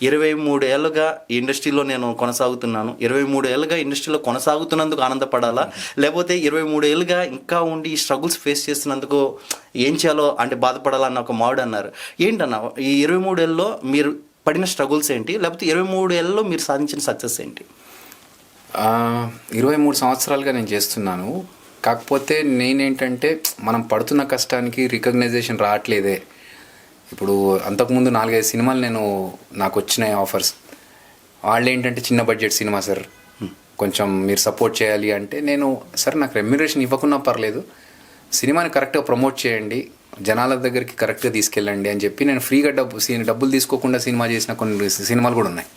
23 ఏళ్ళుగా ఈ ఇండస్ట్రీలో నేను కొనసాగుతున్నాను. 23 ఏళ్ళుగా ఇండస్ట్రీలో కొనసాగుతున్నందుకు ఆనందపడాలా? లేకపోతే 23 ఏళ్ళుగా ఇంకా ఉండి ఈ స్ట్రగుల్స్ ఫేస్ చేస్తున్నందుకు ఏం చేయాలో అంటే బాధపడాలన్న ఒక మావిడ అన్నారు. ఏంటన్నా ఈ 23 ఏళ్ళలో మీరు పడిన స్ట్రగుల్స్ ఏంటి? లేకపోతే 23 ఏళ్ళలో మీరు సాధించిన సక్సెస్ ఏంటి? 23 సంవత్సరాలుగా నేను చేస్తున్నాను. కాకపోతే నేనేంటంటే మనం పడుతున్న కష్టానికి రికగ్నైజేషన్ రావట్లేదే. ఇప్పుడు అంతకుముందు 4-5 సినిమాలు నాకు వచ్చినాయి ఆఫర్స్. వాళ్ళు ఏంటంటే చిన్న బడ్జెట్ సినిమా సార్, కొంచెం మీరు సపోర్ట్ చేయాలి అంటే నేను సరే నాకు రెమ్యునరేషన్ ఇవ్వకున్నా పర్లేదు, సినిమాని కరెక్ట్గా ప్రమోట్ చేయండి, జనాల దగ్గరికి కరెక్ట్గా తీసుకెళ్ళండి అని చెప్పి నేను ఫ్రీగా డబ్బులు తీసుకోకుండా సినిమా చేసిన కొన్ని సినిమాలు కూడా ఉన్నాయి.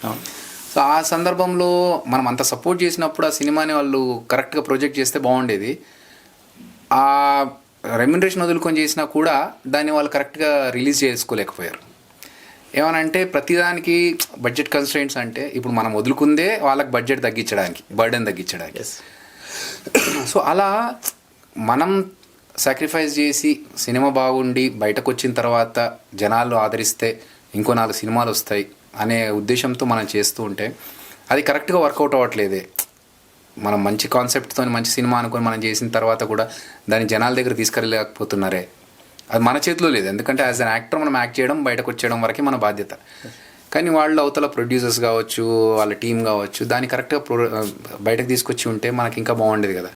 సో ఆ సందర్భంలో మనం అంత సపోర్ట్ చేసినప్పుడు ఆ సినిమాని వాళ్ళు కరెక్ట్గా ప్రొజెక్ట్ చేస్తే బాగుండేది. ఆ రెమ్యునరేషన్ వదులుకొని చేసినా కూడా దాన్ని వాళ్ళు కరెక్ట్గా రిలీజ్ చేసుకోలేకపోయారు. ఏమనంటే ప్రతిదానికి బడ్జెట్ కన్స్ట్రెయింట్స్ అంటే ఇప్పుడు మనం వదులుకుందే వాళ్ళకి బడ్జెట్ తగ్గించడానికి, బర్డెన్ తగ్గించడానికి. సో అలా మనం సాక్రిఫైస్ చేసి సినిమా బాగుండి బయటకు వచ్చిన తర్వాత జనాలు ఆదరిస్తే ఇంకో 4 సినిమాలు వస్తాయి అనే ఉద్దేశంతో మనం చేస్తూ ఉంటే అది కరెక్ట్గా వర్కౌట్ అవ్వట్లేదే. మనం మంచి కాన్సెప్ట్తో మంచి సినిమా అనుకొని మనం చేసిన తర్వాత కూడా దాన్ని జనాల దగ్గర తీసుకెళ్ళలేకపోతున్నారే. అది మన చేతిలో లేదు, ఎందుకంటే యాజ్ అన్ యాక్టర్ మనం యాక్ట్ చేయడం, బయటకు వచ్చేయడం వరకే మన బాధ్యత. కానీ వాళ్ళు అవతల ప్రొడ్యూసర్స్ కావచ్చు, వాళ్ళ టీం కావచ్చు, దాన్ని కరెక్ట్గా బయటకు తీసుకొచ్చి ఉంటే మనకి ఇంకా బాగుండేది కదా.